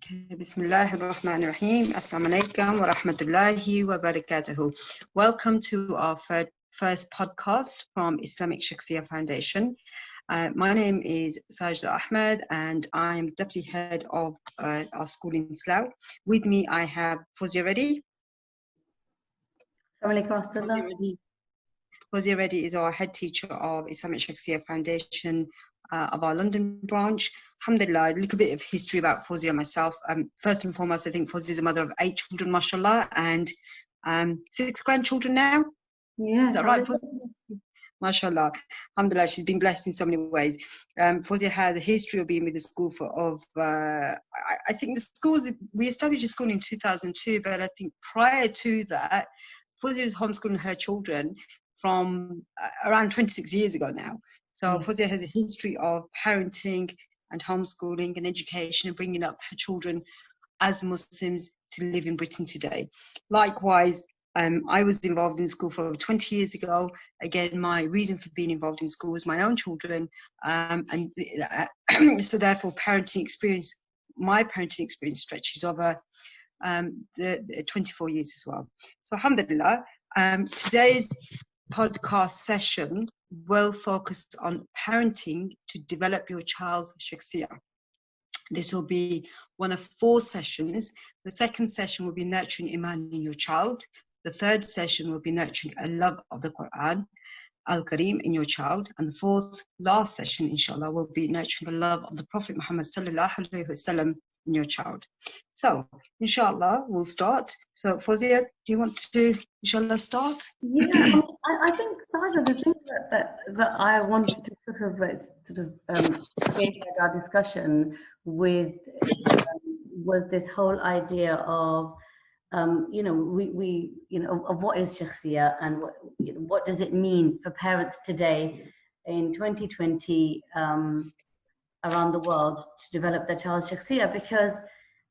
Bismillahir Rahmanir Rahim. Assalamualaikum wa rahmatullahi wa barakatuhu. Welcome to our first podcast from Islamic Shakhsiyah Foundation. My name is Sajda Ahmed and I'm Deputy Head of our school in Slough. With me I have Fawzia Reddy. Assalamualaikum. Fawzia Reddy is our head teacher of Islamic Shakhsiyah Foundation of our London branch. Alhamdulillah, a little bit of history about Fawzia myself. First and foremost, I think Fawzia is a mother of 8 children, mashallah, and 6 grandchildren now. Yeah. Is that right, Fawzia? Mashallah. Alhamdulillah, she's been blessed in so many ways. Fawzia has a history of being with the school I think the schools, we established a school in 2002, but I think prior to that, Fawzia was homeschooling her children from around 26 years ago now. So Fawzia has a history of parenting and homeschooling and education and bringing up her children as Muslims to live in Britain today. Likewise, I was involved in school for over 20 years ago. Again, my reason for being involved in school was my own children. So therefore, my parenting experience stretches over the 24 years as well. So alhamdulillah, today's podcast session will focus on parenting to develop your child's shakhsiyah. This will be one of 4 sessions. The second session will be nurturing iman in your child. The third session will be nurturing a love of the Quran, Al-Kareem, in your child. And the fourth, last session, inshallah, will be nurturing a love of the Prophet Muhammad sallallahu alaihi wasallam in your child. So, inshallah, we'll start. So, Fawzia, do you want to, inshallah, start? Yeah, I think, Sajda, the thing that I wanted to create our discussion with was this whole idea of, of what is shakhsiyah and what does it mean for parents today in 2020 around the world to develop their child's shakhsiyah, because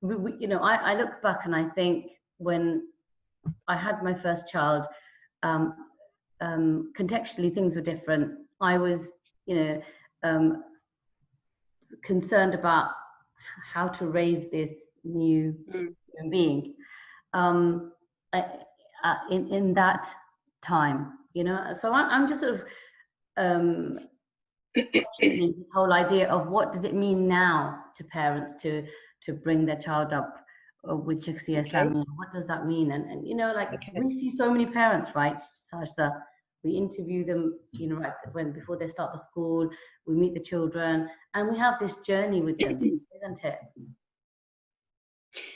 I look back and I think when I had my first child, contextually things were different. I was concerned about how to raise this new human being in that time, so I'm just sort of this whole idea of what does it mean now to parents to bring their child up with Shakhsiyah Islamiyah. What does that mean? And we see so many parents, right, Sajda, we interview them, before they start the school, we meet the children, and we have this journey with them, isn't it?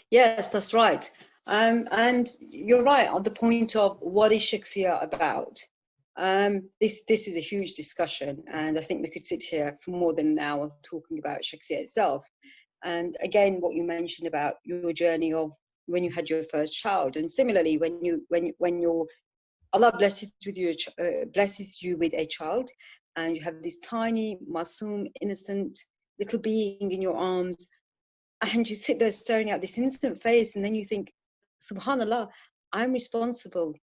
Yes, that's right. And you're right on the point of what is Shakhsiyah about. This is a huge discussion, and I think we could sit here for more than an hour talking about Shakhsiyah itself. And again, what you mentioned about your journey of when you had your first child, and similarly, when your Allah blesses you with a child, and you have this tiny, masoom, innocent little being in your arms, and you sit there staring at this innocent face, and then you think, Subhanallah, I'm responsible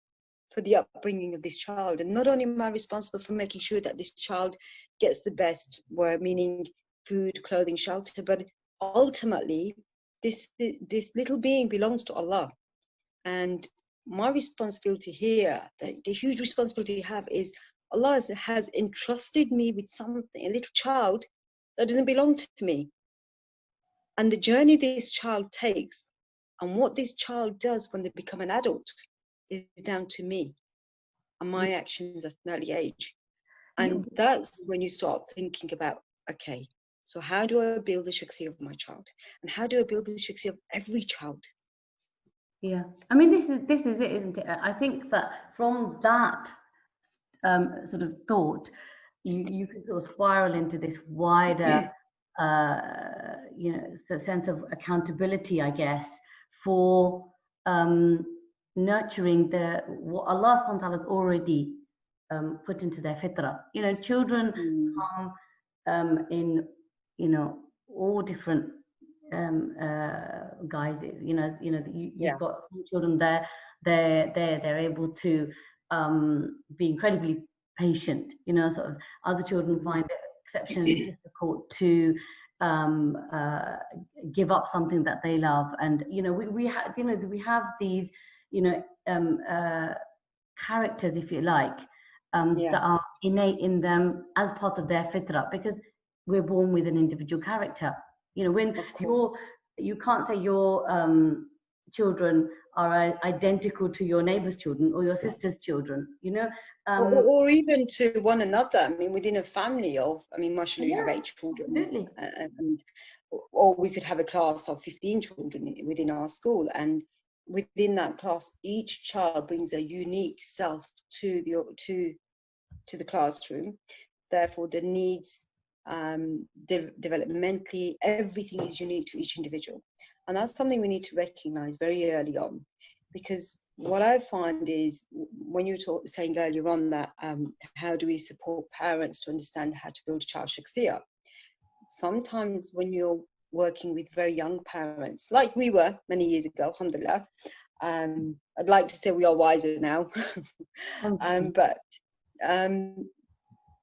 for the upbringing of this child, and not only am I responsible for making sure that this child gets the best, meaning food, clothing, shelter, but ultimately this little being belongs to Allah. And my responsibility here, the huge responsibility I have, is Allah has entrusted me with something, a little child that doesn't belong to me, and the journey this child takes and what this child does when they become an adult is down to me and my actions at an early age. And that's when you start thinking about, okay, so how do I build the shakhsiyah of my child, and how do I build the shakhsiyah of every child? Yeah, I mean, this is it, isn't it? I think that from that sort of thought, you can sort of spiral into this wider, sense of accountability, I guess, for nurturing what Allah subhanahu wa ta'ala has already put into their fitrah. Children come in all different guises. You've got some children they're able to be incredibly patient. Sort of other children find it exceptionally difficult to give up something that they love. And we have these characters, if you like, that are innate in them as part of their fitrah, because we're born with an individual character. When you can't say your children are identical to your neighbor's children or your sister's children, or even to one another. I mean, within a family of, mashallah, you have 8 children, or we could have a class of 15 children within our school, and within that class, each child brings a unique self to the classroom. Therefore, the needs, developmentally, everything is unique to each individual. And that's something we need to recognize very early on, because what I find is, when you were saying earlier on that how do we support parents to understand how to build a child shakhsiyah, sometimes when you're working with very young parents, like we were many years ago, alhamdulillah, I'd like to say we are wiser now, but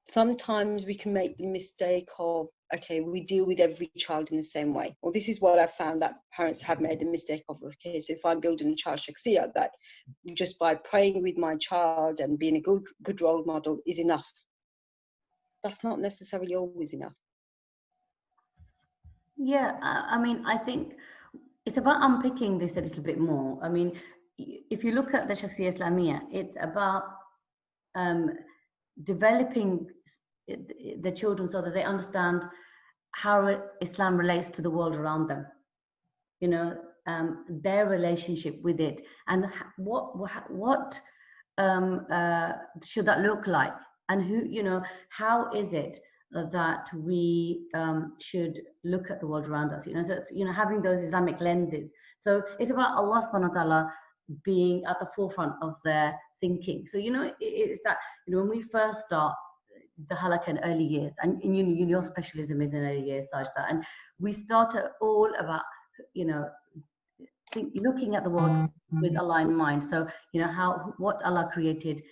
sometimes we can make the mistake of, okay, we deal with every child in the same way. Well, this is what I found that parents have made the mistake of. Okay, so if I'm building a child shakhsiyah, that just by praying with my child and being a good role model is enough. That's not necessarily always enough. Yeah, I think it's about unpicking this a little bit more. I mean, if you look at the Shakhsiyah Islamiyah, it's about developing the children so that they understand how Islam relates to the world around them, their relationship with it, and what should that look like, and who, how is it that we should look at the world around us, so it's, having those Islamic lenses. So it's about Allah subhanahu wa ta'ala being at the forefront of their thinking. So it's that when we first start the halakha in early years, and your specialism is in early years, Sajda, and we start all about looking at the world with Allah in mind. So what Allah created,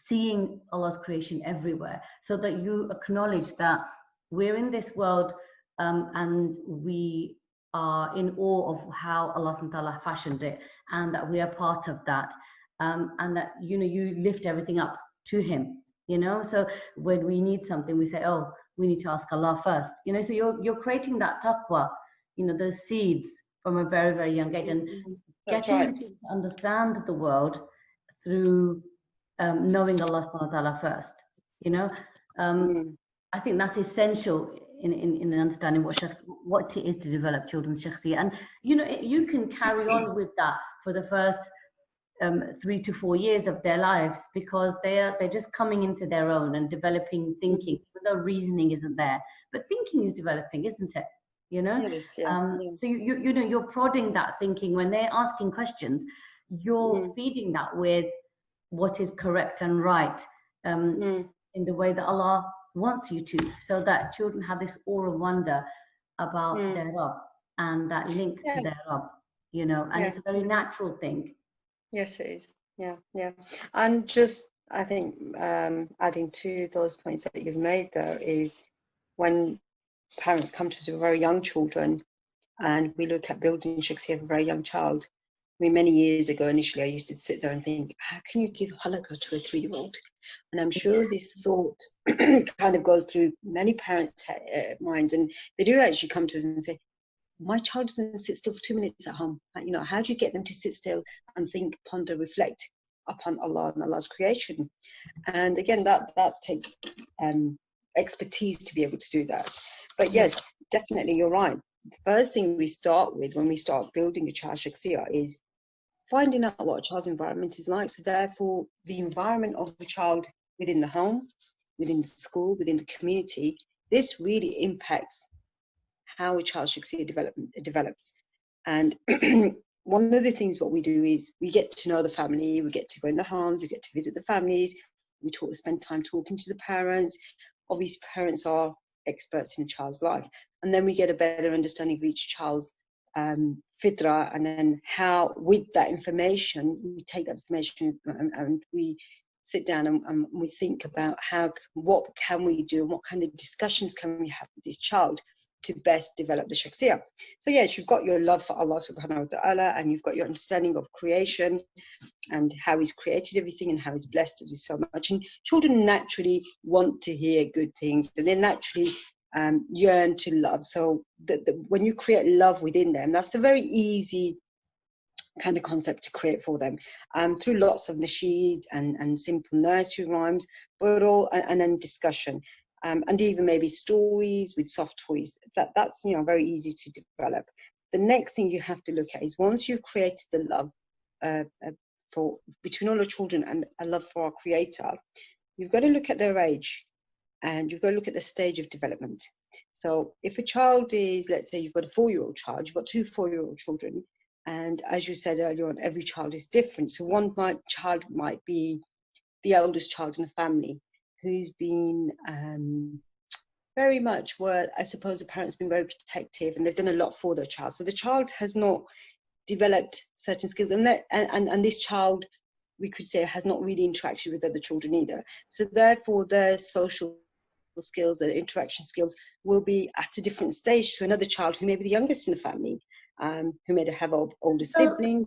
seeing Allah's creation everywhere, so that you acknowledge that we're in this world and we are in awe of how Allah subhanahu wa ta'ala fashioned it, and that we are part of that, and that you lift everything up to Him. So when we need something, we say, oh, we need to ask Allah first. So you're creating that taqwa, those seeds from a very, very young age, and getting to understand the world through knowing Allah subhanahu wa ta'ala first. I think that's essential in understanding what it is to develop children's shakhsiyah. And you can carry on with that for the first 3 to 4 years of their lives, because they're just coming into their own and developing thinking, even though reasoning isn't there. But thinking is developing, isn't it? It is, yeah. So you're prodding that thinking when they're asking questions. You're feeding that with what is correct and right in the way that Allah wants you to, so that children have this awe of wonder about their Rabb and that link to their Rabb, and it's a very natural thing. Yes, it is. Yeah. And just, I think, adding to those points that you've made there, is when parents come to us with very young children and we look at building shakhsiyah of a very young child. Many years ago, initially, I used to sit there and think, how can you give halakha to a 3-year-old? And I'm sure this thought kind of goes through many parents' minds, and they do actually come to us and say, my child doesn't sit still for 2 minutes at home. How do you get them to sit still and think, ponder, reflect upon Allah and Allah's creation? And again, that takes expertise to be able to do that. But yes, definitely, you're right. The first thing we start with when we start building a child shakhsiyah is finding out what a child's environment is like. So therefore, the environment of the child within the home, within the school, within the community, this really impacts how a child's shakhsiyah develops. And one of the things what we do is we get to know the family, we get to go in the homes, we get to visit the families, we spend time talking to the parents. Obviously, parents are experts in a child's life, and then we get a better understanding of each child's fitrah, and then how, with that information, we take that information and we sit down and we think about what can we do, and what kind of discussions can we have with this child to best develop the shakhsiyah. So yes, you've got your love for Allah subhanahu wa ta'ala, and you've got your understanding of creation and how he's created everything and how he's blessed us with so much. And children naturally want to hear good things, and they naturally yearn to love. So when you create love within them, that's a very easy kind of concept to create for them, through lots of nasheeds and simple nursery rhymes, but and then discussion, and even maybe stories with soft toys. That's very easy to develop. The next thing you have to look at is, once you've created the love between all the children and a love for our Creator, you've got to look at their age, and you've got to look at the stage of development. So if a child is, let's say you've got a 4-year-old child, you've got 2 4-year-old children, and as you said earlier on, every child is different. So one child might be the eldest child in a family who's been very much where, I suppose, the parents been very protective and they've done a lot for their child. So the child has not developed certain skills, and this child, we could say, has not really interacted with other children either. So therefore, their social skills, their interaction skills will be at a different stage to another child who may be the youngest in the family, who may have older siblings.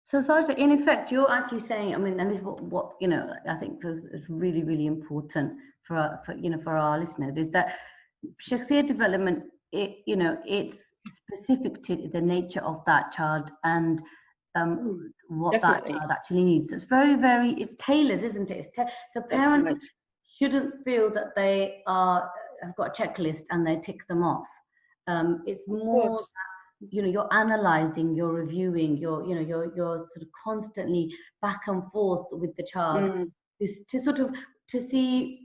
So Sarja, in effect, you're actually saying, I mean, and this is what I think is really, really important for our listeners, is that shakhsiyah development, it's specific to the nature of that child and what Definitely. that child actually needs. So it's very, very, it's tailored, isn't it? So parents shouldn't feel that they have got a checklist and they tick them off. It's more that, you're analyzing, you're reviewing, you're sort of constantly back and forth with the child to sort of to see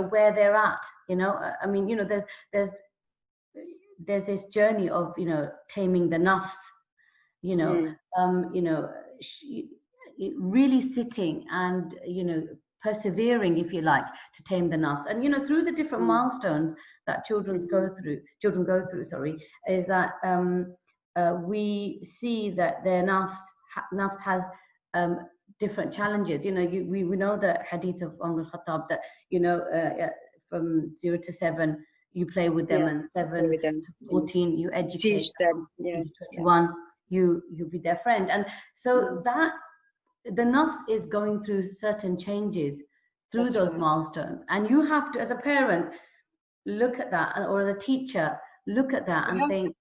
where they're at. I mean, there's this journey of taming the nafs, really sitting and persevering, if you like, to tame the nafs. And through the different milestones that children go through, is that we see that their nafs has different challenges. We know the hadith of Umar al-Khattab that from 0 to 7 you play with them, and 7 to 14 you educate, teach them, to 21 you be their friend. And so that the nafs is going through certain changes through those milestones, and you have to, as a parent, look at that, or as a teacher, look at that and think,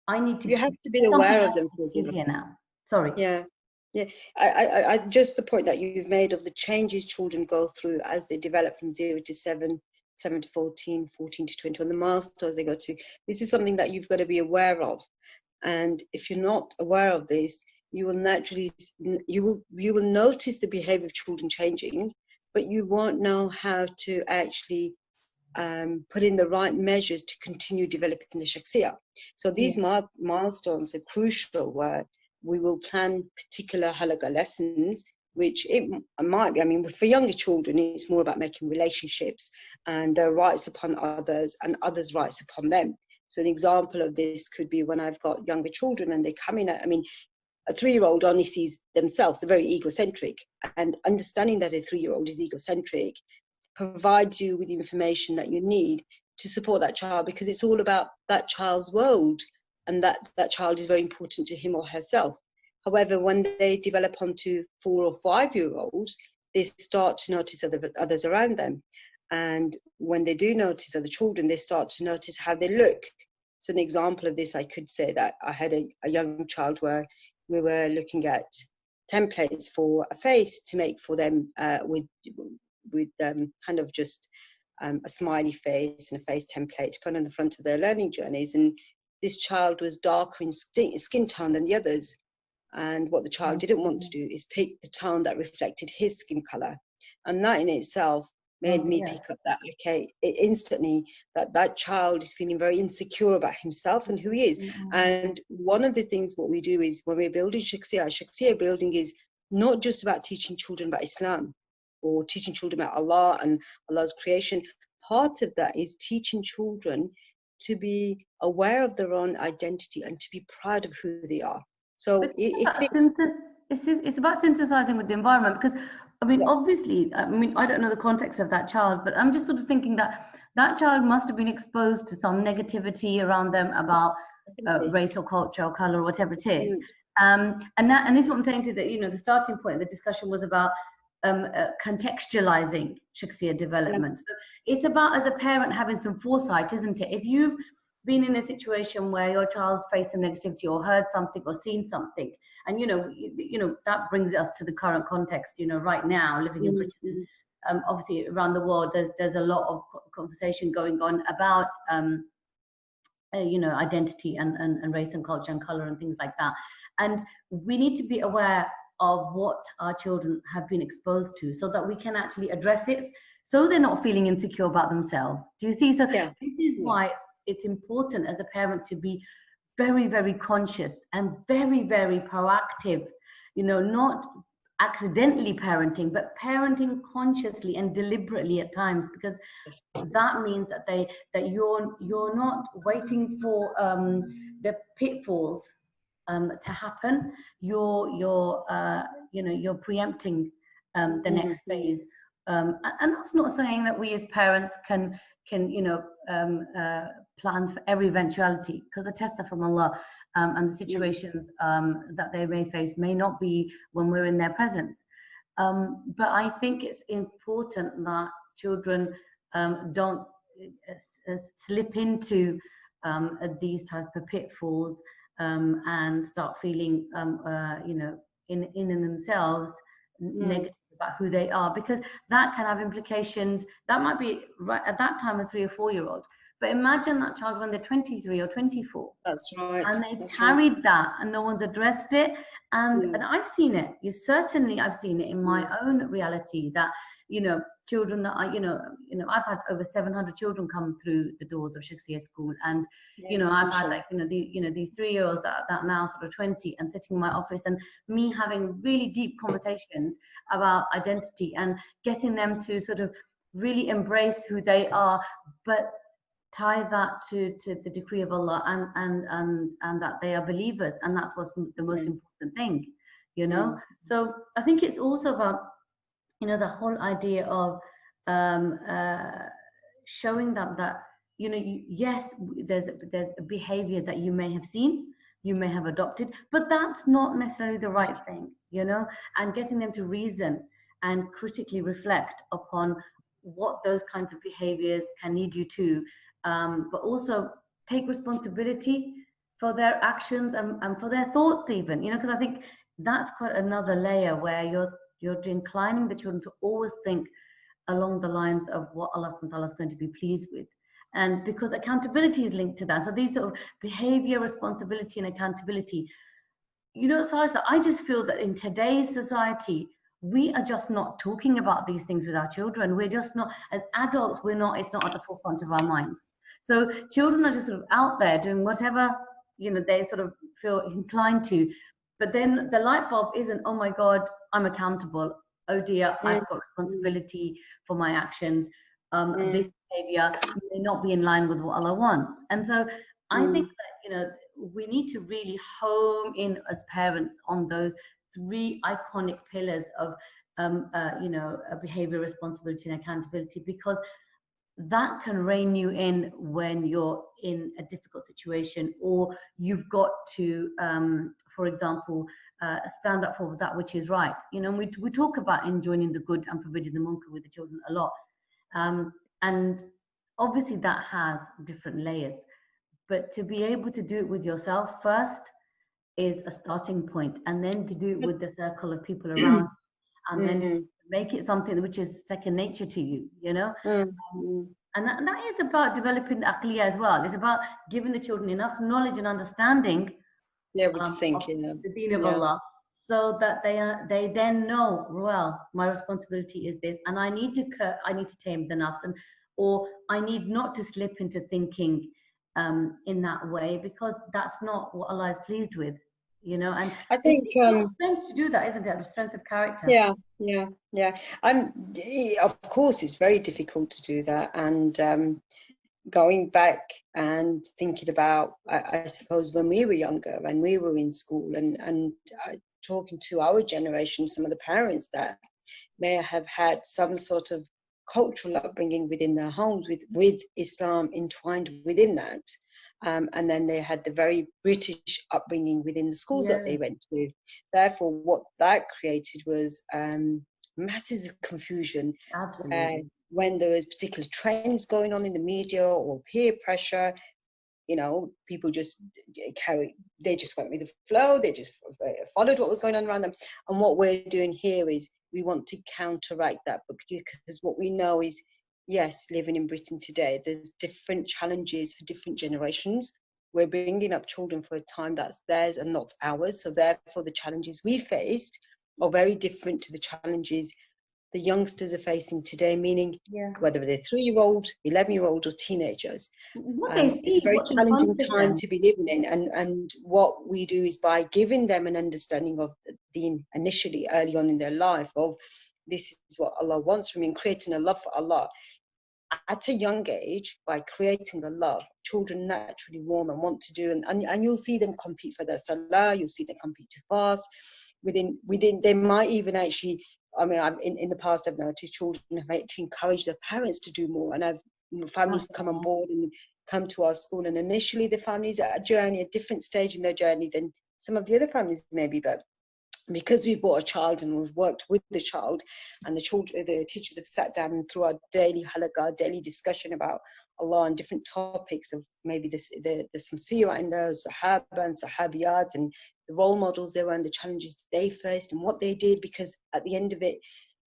I need to. You have to be aware of them here now. Sorry. Yeah. I just the point that you've made of the changes children go through as they develop from 0 to 7, 7 to 14, 14 to 21, the milestones they go to. This is something that you've got to be aware of, and if you're not aware of this, you will naturally you will notice the behavior of children changing, but you won't know how to actually put in the right measures to continue developing the shakhsiyah. So these milestones are crucial, where we will plan particular halaqa lessons, which it might be, I mean, for younger children, it's more about making relationships and their rights upon others and others' rights upon them. So an example of this could be when I've got younger children and they come in, I mean, a 3-year-old only sees themselves, they're very egocentric, and understanding that a 3-year-old is egocentric provides you with the information that you need to support that child, because it's all about that child's world, and that child is very important to him or herself. However, when they develop onto 4 or 5-year-olds, they start to notice others around them. And when they do notice other children, they start to notice how they look. So an example of this, I could say that I had a young child where we were looking at templates for a face to make for them with kind of just a smiley face and a face template to put on the front of their learning journeys. And this child was darker in skin tone than the others. And what the child didn't want to do is pick the tone that reflected his skin color. And that in itself made me pick up that, instantly, that child is feeling very insecure about himself and who he is. And one of the things what we do is, when we're building shakhsiyah building is not just about teaching children about Islam or teaching children about Allah and Allah's creation. Part of that is teaching children to be aware of their own identity and to be proud of who they are. So it's about synthesizing with the environment, because I mean, obviously, I mean, I don't know the context of that child, but I'm just sort of thinking that that child must have been exposed to some negativity around them about race or culture or color or whatever it is. And this is what I'm saying to you know, the starting point of the discussion was about contextualizing Shakhsiyah development. So it's about, as a parent, having some foresight, isn't it? If you've been in a situation where your child's faced some negativity or heard something or seen something, and you know that brings us to the current context. You know, right now living in Britain, obviously around the world, there's a lot of conversation going on about you know, identity and race and culture and color and things like that. And we need to be aware of what our children have been exposed to so that we can actually address it so they're not feeling insecure about themselves. Do you see? So this is why it's important as a parent to be very, very conscious and very, very proactive, you know, not accidentally parenting, but parenting consciously and deliberately at times, because that means that you're not waiting for the pitfalls to happen. You're you know, you're preempting the next phase. And that's not saying that we as parents can you know plan for every eventuality, because the tests are from Allah, and the situations that they may face may not be when we're in their presence. But I think it's important that children don't slip into these type of pitfalls and start feeling you know, in themselves negative about who they are, because that can have implications. That might be right at that time a 3 or 4 year old, but imagine that child when they're 23 or 24. That's right. And they've carried that and no one's addressed it. And I've seen it. I've seen it in my own reality, that, you know, children that are, you know, I've had over 700 children come through the doors of Shakhsiyah school. And, you know, I've had like, these 3-year-olds that now sort of 20 and sitting in my office and me having really deep conversations about identity and getting them to sort of really embrace who they are, but tie that to the decree of Allah and that they are believers, and that's what's the most important thing, you know. So I think it's also about, you know, the whole idea of showing them that, you know, yes, there's a behavior that you may have seen, you may have adopted, but that's not necessarily the right thing, you know, and getting them to reason and critically reflect upon what those kinds of behaviors can lead you to. But also take responsibility for their actions and for their thoughts even, you know, because I think that's quite another layer where you're inclining the children to always think along the lines of what Allah subhanahu wa ta'ala is going to be pleased with. And because accountability is linked to that. So these sort of behavior, responsibility and accountability, you know, Sajda, I just feel that in today's society, we are just not talking about these things with our children. We're just not, as adults, it's not at the forefront of our minds. So children are just sort of out there doing whatever, you know, they sort of feel inclined to. But then the light bulb isn't, oh my God, I'm accountable. Oh dear, I've got responsibility for my actions. This behavior may not be in line with what Allah wants. And so I think that, you know, we need to really home in as parents on those 3 iconic pillars of, you know, behavior, responsibility and accountability, because that can rein you in when you're in a difficult situation, or you've got to, for example, stand up for that which is right. You know, we talk about enjoining the good and forbidding the munkar with the children a lot. And obviously that has different layers, but to be able to do it with yourself first is a starting point, and then to do it with the circle of people around, and then make it something which is second nature to you, you know. And that is about developing the aqliyah as well. It's about giving the children enough knowledge and understanding of the deen of Allah, so that they then know, well, my responsibility is this, and I need to tame the nafs, or I need not to slip into thinking in that way, because that's not what Allah is pleased with, you know. And I think strength to do that, isn't it? The strength of character. Yeah. Of course, it's very difficult to do that. And going back and thinking about, I suppose, when we were younger and we were in school, and talking to our generation, some of the parents that may have had some sort of cultural upbringing within their homes with Islam entwined within that. And then they had the very British upbringing within the schools that they went to. Therefore, what that created was masses of confusion. Absolutely. When there was particular trends going on in the media or peer pressure, you know, people just they just went with the flow, they just followed what was going on around them. And what we're doing here is we want to counteract that, but because what we know is, yes, living in Britain today, there's different challenges for different generations. We're bringing up children for a time that's theirs and not ours, so therefore the challenges we faced are very different to the challenges the youngsters are facing today, meaning whether they're 3-year-old, 11-year-old, or teenagers. It's a very challenging time to be living in, and what we do is by giving them an understanding of the initially early on in their life of this is what Allah wants from you, and creating a love for Allah. At a young age, by creating a love, children naturally warm and want to do, and you'll see them compete for their salah, you'll see them compete to fast. Within, they might even actually, I mean, in the past, I've noticed children have actually encouraged their parents to do more, and families come on board and come to our school. And initially, the families are at a different stage in their journey than some of the other families maybe, but because we've brought a child and we've worked with the child, and the teachers have sat down and through our daily halaqah, daily discussion about Allah and different topics of maybe there's some seerah in there, Sahaba and Sahabiyat, and the role models they were and the challenges they faced and what they did, because at the end of it,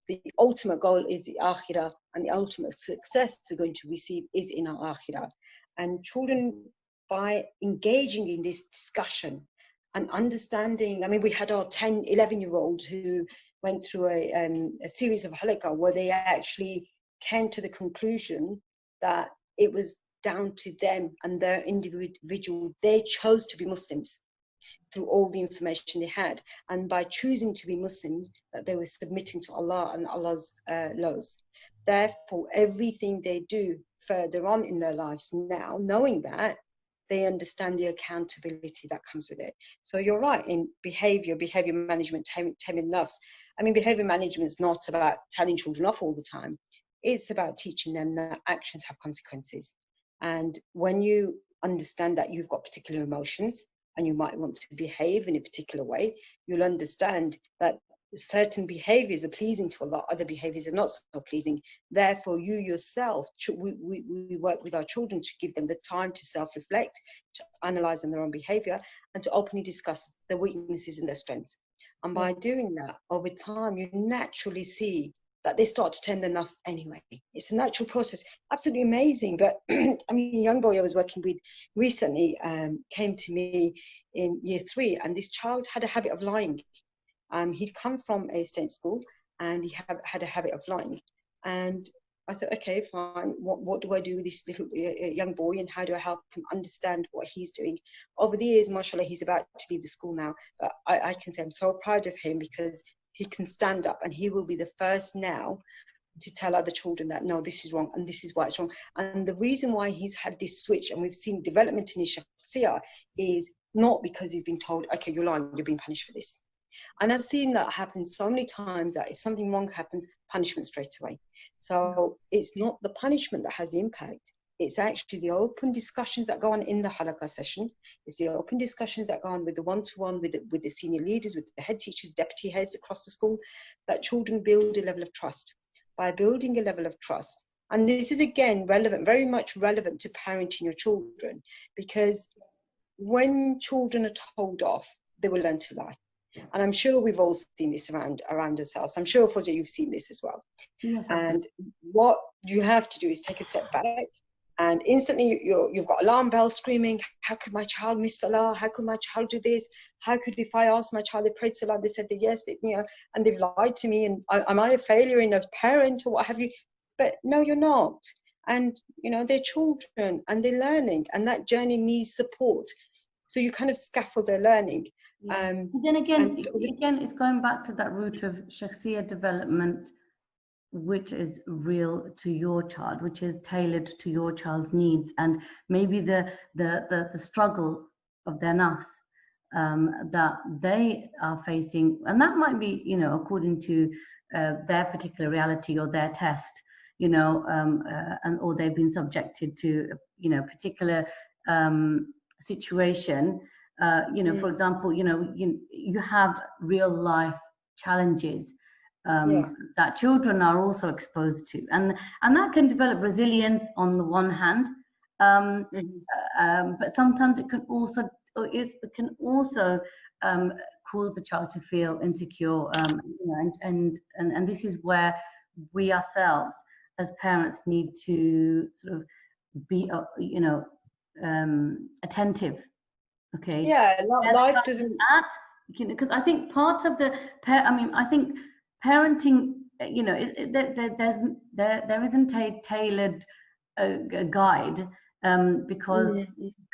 the ultimate goal is the akhirah, and the ultimate success they're going to receive is in our akhirah. And children, by engaging in this discussion and understanding, I mean, we had our 10, 11-year-olds who went through a series of halaqah where they actually came to the conclusion that it was down to them and their individual, they chose to be Muslims through all the information they had. And by choosing to be Muslims, that they were submitting to Allah and Allah's laws. Therefore, everything they do further on in their lives now, knowing that, they understand the accountability that comes with it. So you're right, in behavior management, taming nafs. I mean, behavior management is not about telling children off all the time. It's about teaching them that actions have consequences. And when you understand that you've got particular emotions and you might want to behave in a particular way, you'll understand that certain behaviors are pleasing to Allah, other behaviors are not so pleasing. Therefore, you yourself, we work with our children to give them the time to self-reflect, to analyze on their own behavior, and to openly discuss their weaknesses and their strengths. And by doing that, over time, you naturally see that they start to turn their nafs anyway. It's a natural process, absolutely amazing. But I mean, a young boy I was working with recently came to me in year 3, and this child had a habit of lying. He'd come from a state school and he had a habit of lying. And I thought, okay, fine, what do I do with this little young boy, and how do I help him understand what he's doing? Over the years, mashallah, he's about to leave the school now, but I can say I'm so proud of him because he can stand up and he will be the first now to tell other children that, no, this is wrong and this is why it's wrong. And the reason why he's had this switch, and we've seen development in his shakhsiyah, is not because he's been told, okay, you're lying, you're being punished for this. And I've seen that happen so many times, that if something wrong happens, punishment straight away. So it's not the punishment that has the impact. It's actually the open discussions that go on in the halaqah session. It's the open discussions that go on with the one-to-one, with the senior leaders, with the head teachers, deputy heads across the school, that children build a level of trust. By building a level of trust, and this is again relevant, very much relevant to parenting your children, because when children are told off, they will learn to lie. And I'm sure we've all seen this around ourselves. I'm sure, Fawzia, you've seen this as well. Yes, and what you have to do is take a step back, and instantly you've got alarm bells screaming. How could my child miss Salah? How could my child do this? How could, if I asked my child, they prayed Salah, they said that yes, and they've lied to me, and am I a failure in a parent or what have you? But no, you're not. And they're children and they're learning, and that journey needs support. So you kind of scaffold their learning. Then again, it's going back to that root of shakhsiyah development, which is real to your child, which is tailored to your child's needs, and maybe the struggles of their nafs that they are facing, and that might be according to their particular reality or their test, you know, and or they've been subjected to, you know, particular situation. You know, for example, you know, you have real life challenges that children are also exposed to, and that can develop resilience on the one hand, but sometimes it can also cause the child to feel insecure, you know, and this is where we ourselves as parents need to sort of be, you know, attentive. Okay. Yeah, life doesn't. Because I think part of the, I think parenting, you know, there isn't a tailored guide, because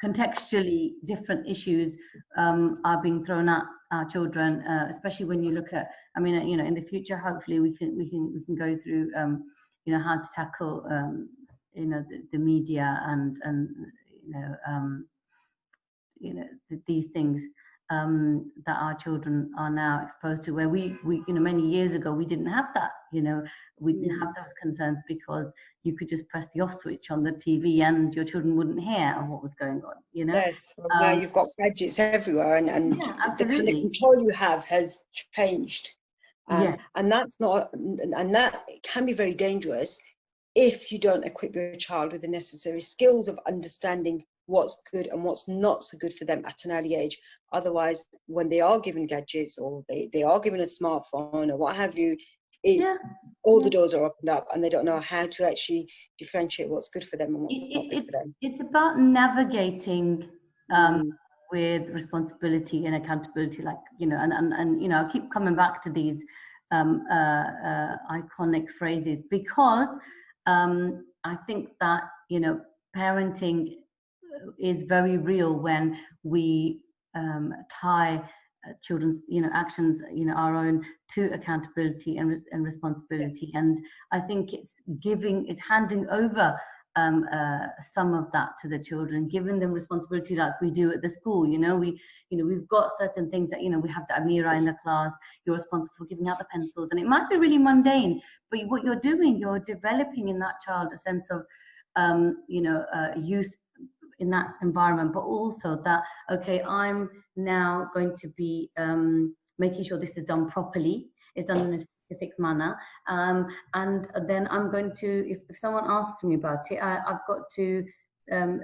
contextually different issues are being thrown at our children, especially when you look at, I mean, you know, in the future, hopefully we can go through, you know, how to tackle, you know, the media and you know, these things that our children are now exposed to, where we you know, many years ago we didn't have that, you know, we didn't have those concerns because you could just press the off switch on the TV and your children wouldn't hear of what was going on, you know. Yes, well, now you've got gadgets everywhere, and yeah, the kind of control you have has changed, and that's not, and that can be very dangerous if you don't equip your child with the necessary skills of understanding what's good and what's not so good for them at an early age. Otherwise, when they are given gadgets or they are given a smartphone or what have you, it's all the doors are opened up and they don't know how to actually differentiate what's good for them and what's not good for them. It's about navigating with responsibility and accountability, like, you know, and you know, I keep coming back to these iconic phrases because I think that, you know, parenting is very real when we tie children's, you know, actions, you know, our own, to accountability and responsibility. And I think it's handing over some of that to the children, giving them responsibility like we do at the school. You know, we've got certain things that, you know, we have the Amira in the class, you're responsible for giving out the pencils, and it might be really mundane, but what you're doing, you're developing in that child a sense of you know, use in that environment, but also that, okay, I'm now going to be making sure this is done properly, it's done in a specific manner, and then I'm going to, if someone asks me about it, I've got to you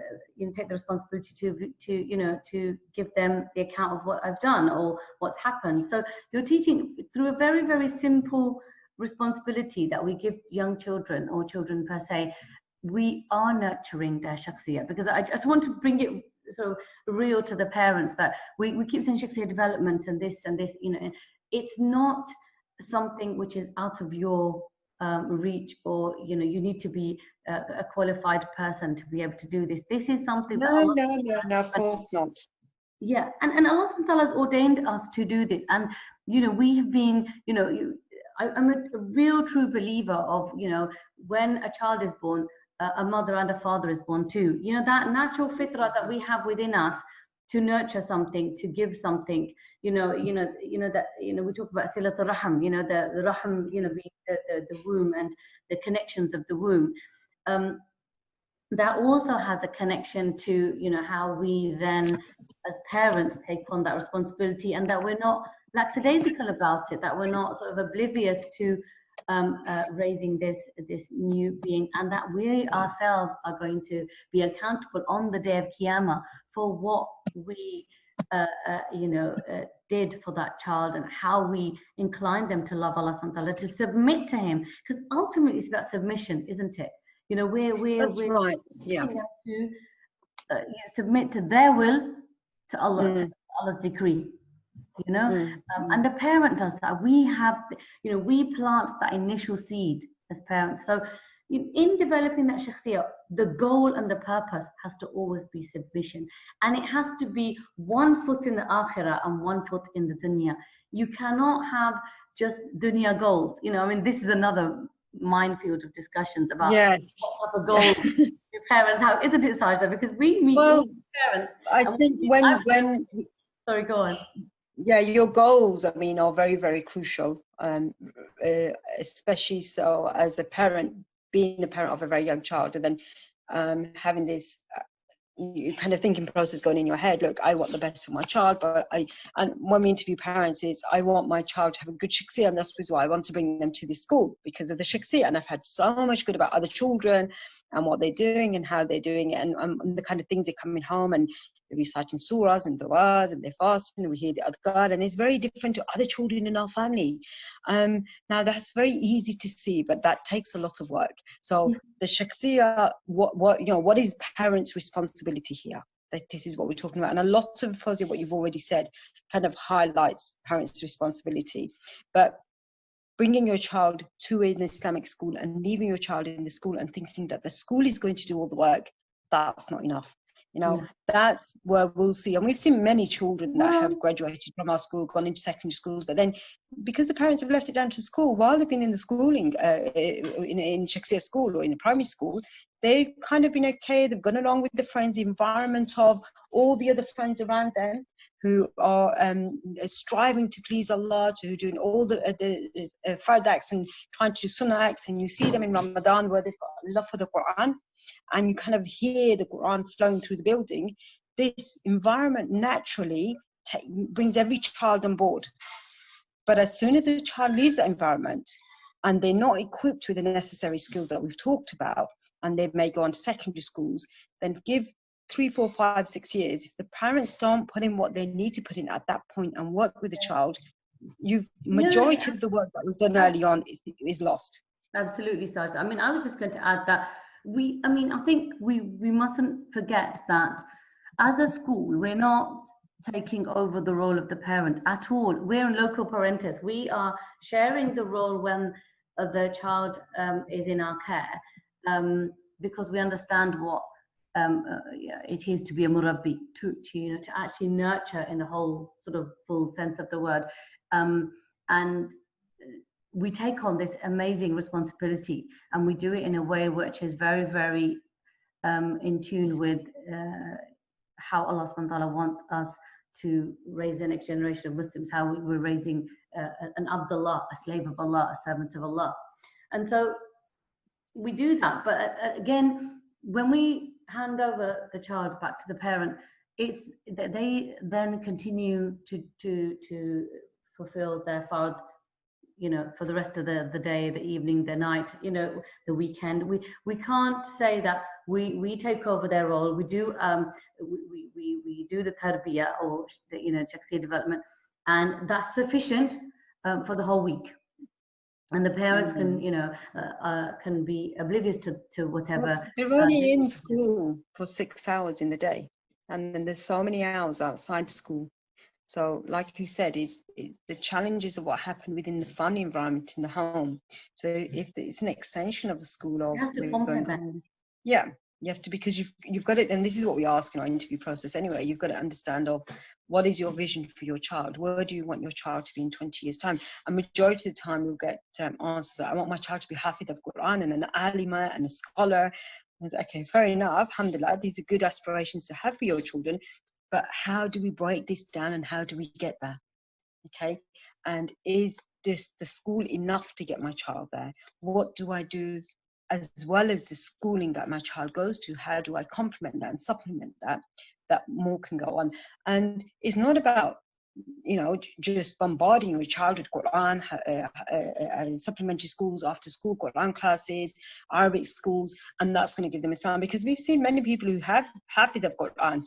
know, take the responsibility to you know, to give them the account of what I've done or what's happened. So you're teaching through a very, very simple responsibility that we give young children, or children per se. We are nurturing their shakhsiyah, because I just want to bring it sort of real to the parents that we keep saying shakhsiyah development and this, you know, it's not something which is out of your reach, or, you know, you need to be a qualified person to be able to do this. This is something no, of course not. Yeah, and Allah subhanahu wa ta'ala has ordained us to do this, and, you know, we have been, you know, I'm a real true believer of, you know, when a child is born, a mother and a father is born too. You know, that natural fitrah that we have within us to nurture something, to give something. You know that, you know, we talk about silatul rahim. You know, the rahim, you know, the womb and the connections of the womb. That also has a connection to, you know, how we then as parents take on that responsibility, and that we're not lackadaisical about it, that we're not sort of oblivious to raising this new being, and that we ourselves are going to be accountable on the day of Qiyamah for what we you know, did for that child, and how we inclined them to love Allah subhanahu wa ta'ala, to submit to Him, because ultimately it's about submission, isn't it? You know, we're right. Yeah. To submit to their will, to Allah, to Allah's decree. You know, and the parent does that. We have, you know, we plant that initial seed as parents. So in developing that shakhsiyah, the goal and the purpose has to always be submission, and it has to be 1 foot in the akhirah and 1 foot in the dunya. You cannot have just dunya goals. You know, I mean, this is another minefield of discussions about what type of goals your parents have, isn't it, Sajda? Because we meet parents. I think when sorry, go on. Yeah, your goals, I mean, are very, very crucial, especially so as a parent, being a parent of a very young child, and then having this you kind of thinking process going in your head. Look, I want the best for my child, but and when we interview parents, is I want my child to have a good shakhsiyah, and that's why I want to bring them to this school because of the shakhsiyah. And I've had so much good about other children and what they're doing and how they're doing it, and the kind of things they're coming home and they're reciting surahs and du'as and they're fasting and we hear the adhkar, and it's very different to other children in our family. Now that's very easy to see, but that takes a lot of work. So the shakhsiyah, what is parents' responsibility here? This is what we're talking about, and a lot of what you've already said kind of highlights parents' responsibility. But bringing your child to an Islamic school and leaving your child in the school and thinking that the school is going to do all the work, that's not enough. That's where we'll see, and we've seen many children that have graduated from our school, gone into secondary schools, but then because the parents have left it down to school while they've been in the schooling in Shakhsiyah school or in a primary school, they've kind of been okay, they've gone along with the friends, the environment of all the other friends around them who are striving to please Allah, who are doing all the fard acts and trying to do sunnah acts, and you see them in Ramadan where they've got love for the Quran, and you kind of hear the Quran flowing through the building. This environment naturally brings every child on board. But as soon as a child leaves that environment and they're not equipped with the necessary skills that we've talked about, and they may go on to secondary schools, then give 3, 4, 5, 6 years. If the parents don't put in what they need to put in at that point and work with the child, majority of the work that was done early on is lost. Absolutely, Sajda. I mean, I was just going to add that I think we mustn't forget that as a school, we're not taking over the role of the parent at all. We're in loco parentis. We are sharing the role when the child is in our care, because we understand what it is to be a murabbi, to actually nurture in the whole sort of full sense of the word, and we take on this amazing responsibility, and we do it in a way which is very, very in tune with how Allah subhanahu wa ta'ala wants us to raise the next generation of Muslims, how we're raising an Abdullah, a slave of Allah, a servant of Allah. And so we do that. But again, when we hand over the child back to the parent, it's that they then continue to fulfill their fard, for the rest of the day, the evening, the night, the weekend. We can't say that we take over their role. We do we do the tarbiyah, or the shakhsiyah development, and that's sufficient for the whole week. And the parents can be oblivious to whatever. They're only in school for 6 hours in the day, and then there's so many hours outside school. So, like you said, is the challenges of what happened within the family environment in the home. So, if it's an extension of the school, or you have to, because you've got it. And this is what we ask in our interview process anyway. You've got to understand of what is your vision for your child. Where do you want your child to be in 20 years' time? And majority of the time, we'll get answers that I want my child to be hafid of Quran and an alima and a scholar. Okay, fair enough. Alhamdulillah, these are good aspirations to have for your children. But how do we break this down, and how do we get there? Okay, and is this the school enough to get my child there? What do I do as well as the schooling that my child goes to? How do I complement that and supplement that more can go on? And it's not about just bombarding your child with Quran, supplementary schools, after school Quran classes, Arabic schools, and that's going to give them Islam, because we've seen many people who have hafid of Quran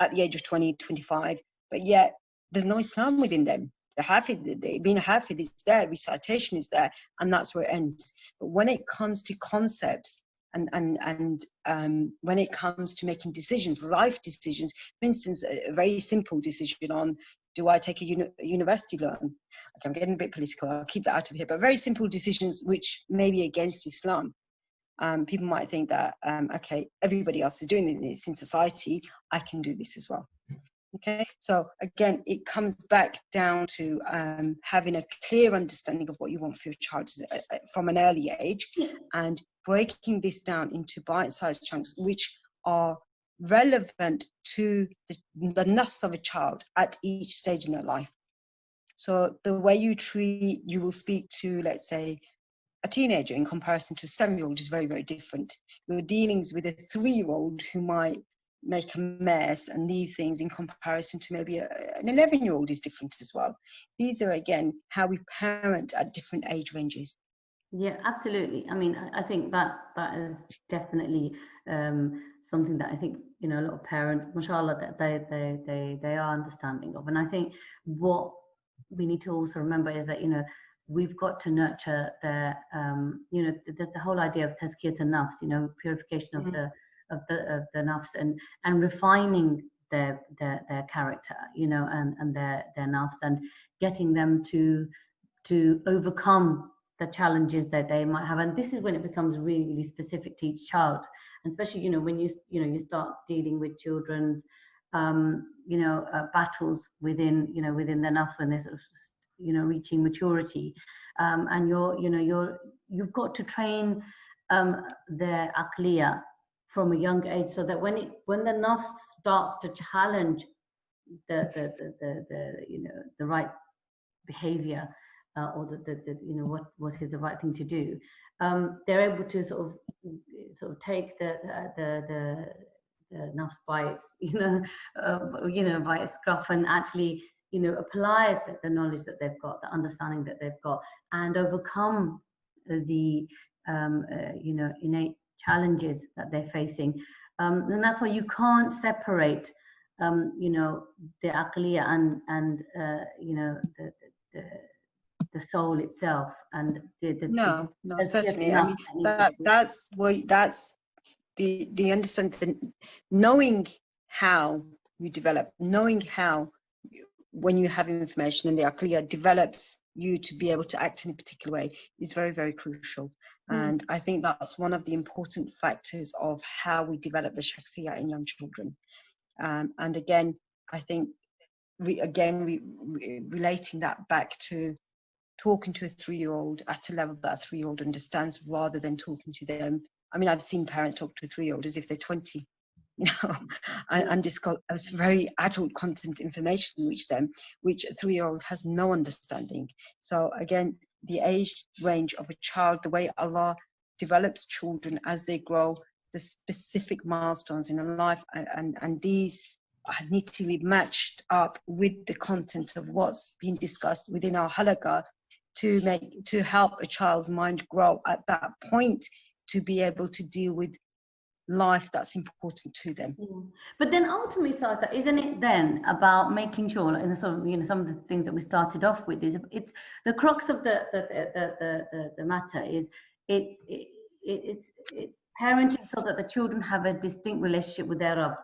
at the age of 20, 25, but yet there's no Islam within them. The hafid, being a hafid is there, recitation is there, and that's where it ends. But when it comes to concepts and when it comes to making decisions, life decisions, for instance, a very simple decision on, do I take a university loan? Okay, I'm getting a bit political, I'll keep that out of here, but very simple decisions which may be against Islam. People might think that, okay, everybody else is doing this in society, I can do this as well. Okay, so again, it comes back down to having a clear understanding of what you want for your child from an early age, and breaking this down into bite-sized chunks which are relevant to the nafs of a child at each stage in their life. So the way you will speak to, let's say, a teenager in comparison to a 7-year-old is very, very different. Your dealings with a 3-year-old who might make a mess and leave things in comparison to maybe an 11-year-old is different as well. These are, again, how we parent at different age ranges. Yeah, absolutely. I mean, I think that is definitely something that I think, you know, a lot of parents, mashallah, that they are understanding of. And I think what we need to also remember is that, you know, we've got to nurture the you know, the whole idea of tazkiyat an-nafs, you know, purification of the nafs, and refining their character, you know, and their nafs, and getting them to overcome the challenges that they might have. And this is when it becomes really specific to each child, and especially, you know, when you start dealing with children's you know, battles within their nafs, when they're sort of, you know, reaching maturity, and you've got to train their aqliya from a young age, so that when the nafs starts to challenge the you know, the right behavior, or the you know, what is the right thing to do, they're able to sort of take the nafs by its, you know, by its scruff, and actually, you know, apply the knowledge that they've got, the understanding that they've got, and overcome the you know, innate challenges that they're facing. And that's why you can't separate you know, the aqliya and you know, the soul itself, and No, certainly. I mean, that's the understanding, knowing how you develop, knowing how, when you have information and the aqliya develops you to be able to act in a particular way, is very, very crucial. And I think that's one of the important factors of how we develop the shakhsiyah in young children. And again, I think relating that back to talking to a 3-year-old at a level that a 3-year-old understands, rather than talking to them. I mean, I've seen parents talk to a 3-year-old as if they're 20, you know, and discuss very adult content information which a 3-year-old has no understanding. So again, the age range of a child, the way Allah develops children as they grow, the specific milestones in their life, and these need to be matched up with the content of what's being discussed within our halaqah, to help a child's mind grow at that point, to be able to deal with life that's important to them. But then ultimately, Sarta, isn't it then about making sure, and sort of, you know, some of the things that we started off with, is it's the crux of the matter is it's parenting so that the children have a distinct relationship with their Rabb,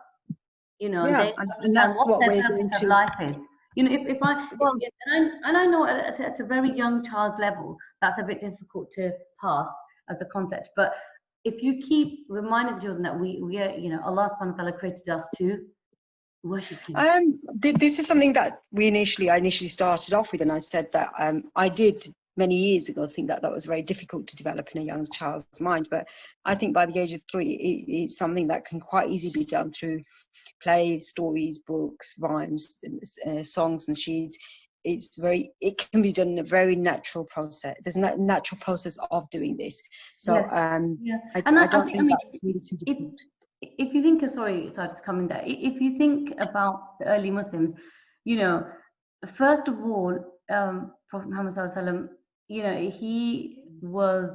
you know, yeah, and that's what we're going to. Life is. You know, if I know at a very young child's level, that's a bit difficult to pass as a concept. But if you keep reminding the children that we are, you know, Allah subhanahu wa ta'ala created us to worship Him. This is something that I initially started off with, and I said that I did many years ago think that was very difficult to develop in a young child's mind. But I think by the age of 3, it's something that can quite easily be done through plays, stories, books, rhymes, songs, and sheets. It can be done in a very natural process. There's a natural process of doing this. So I don't think that's really too difficult. If you think, sorry, it's coming there. If you think about the early Muslims, you know, first of all, Prophet Muhammad sallallahu alaihi wasallam, you know, he was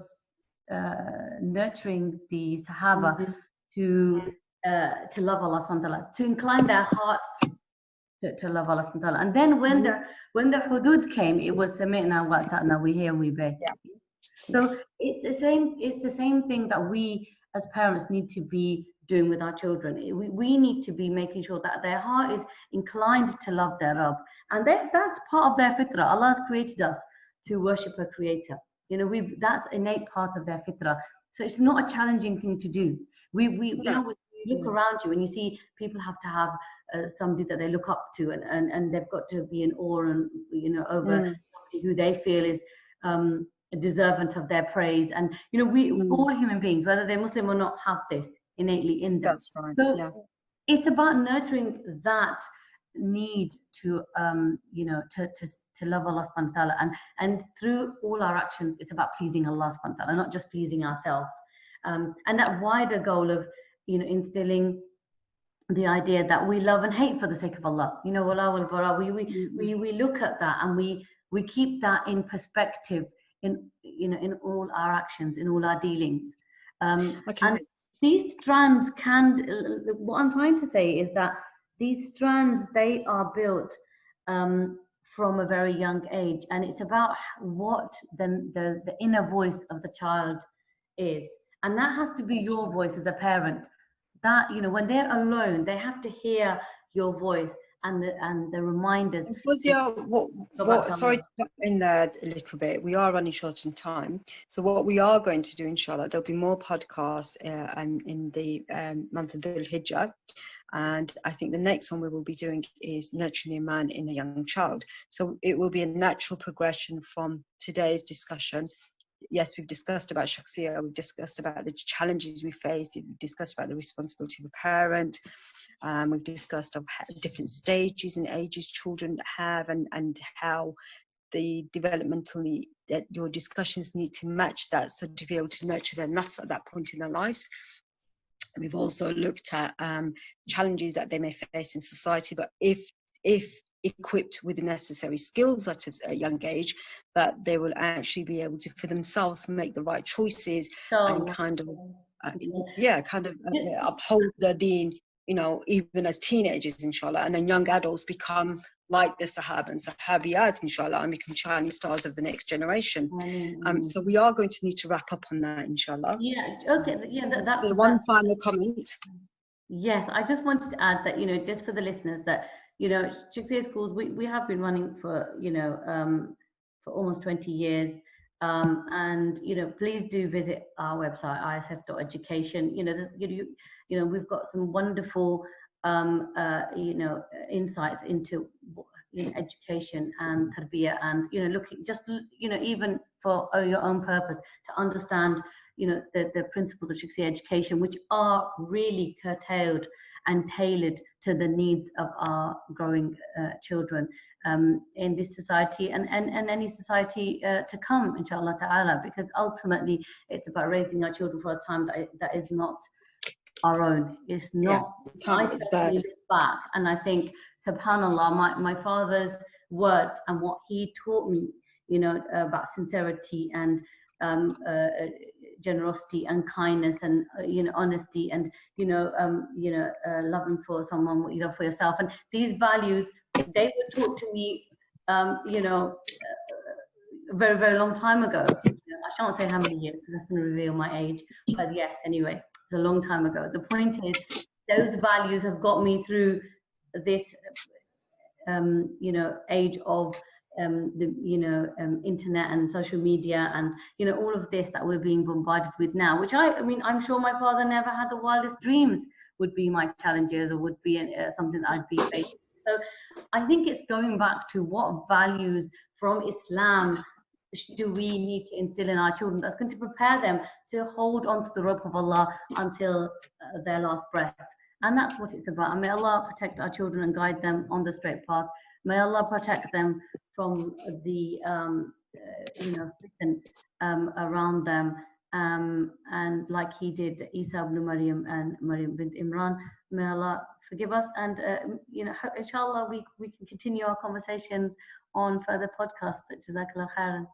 nurturing the Sahaba to love Allah subhanahu wa ta'ala, to incline their hearts to love Allah subhanahu wa ta'ala. And then when the hudud came, it was sami'na wa ata'na, we hear and we obey. Yeah. So it's the same thing that we as parents need to be doing with our children. We need to be making sure that their heart is inclined to love their Rabb, and that's part of their fitrah. Allah has created us to worship a creator. You know, that's innate part of their fitrah. So it's not a challenging thing to do. You know, when you look around you and you see people have to have somebody that they look up to, and they've got to be in awe, and you know, over who they feel is deserving of their praise. And you know, we all human beings, whether they're Muslim or not, have this innately in them. That's right. So it's about nurturing that need to you know, to love Allah subhanahu wa ta'ala, and through all our actions it's about pleasing Allah subhanahu wa ta'ala, not just pleasing ourselves. And that wider goal of, you know, instilling the idea that we love and hate for the sake of Allah, you know, wala wal bara. We look at that and we keep that in perspective in, you know, in all our actions, in all our dealings. Okay. And these strands can, what I'm trying to say is that these strands, they are built from a very young age, and it's about what the inner voice of the child is, and that has to be your voice as a parent. That, you know, when they're alone, they have to hear your voice and the reminders. Sorry to jump in there a little bit. We are running short on time. So what we are going to do, inshallah, there'll be more podcasts in the month of Dhul Hijjah. And I think the next one we will be doing is nurturing a man in a young child. So it will be a natural progression from today's discussion. Yes, we've discussed about Shakhsiyah, we've discussed about the challenges we faced, we've discussed about the responsibility of a parent, we've discussed of different stages and ages children have, and how the developmentally, that your discussions need to match that, so to be able to nurture their nafs at that point in their lives. We've also looked at challenges that they may face in society, but if equipped with the necessary skills at a young age, that they will actually be able to for themselves make the right choices and kind of uphold the deen, you know, even as teenagers, inshallah, and then young adults become like the Sahaba and Sahabiyat, inshallah, and become shining stars of the next generation. So we are going to need to wrap up on that, inshallah. Yeah, okay, yeah, that's so one final comment. Yes, I just wanted to add that, you know, just for the listeners, that, you know, Shakhsiyah schools, we have been running for, you know, for almost 20 years. And, you know, please do visit our website, isf.education. You know, we've got some wonderful, you know, insights into, you know, education and tarbiyah, and, you know, looking just, you know, even for your own purpose, to understand, you know, the principles of Shakhsiyah education, which are really curtailed and tailored to the needs of our growing children in this society and any society to come, inshallah ta'ala, because ultimately it's about raising our children for a time that is not our own. It's not, I certainly look back and I think, subhanallah, my father's words and what he taught me, you know, about sincerity and generosity and kindness and you know, honesty and loving for someone what you love for yourself, and these values, they were taught to me you know, a very, very long time ago. I shan't say how many years because that's going to reveal my age, but yes, anyway, it's a long time ago. The point is, those values have got me through this you know, age of the internet and social media and, you know, all of this that we're being bombarded with now, which I mean, I'm sure my father never had the wildest dreams would be my challenges or would be something that I'd be facing. So I think it's going back to what values from Islam do we need to instill in our children that's going to prepare them to hold on to the rope of Allah until their last breath. And that's what it's about. And may Allah protect our children and guide them on the straight path. May Allah protect them from the fitan around them, and like He did Isa ibn Maryam and Maryam bint Imran. May Allah forgive us, and you know, inshallah we can continue our conversations on further podcasts. But Jazakallah khairan.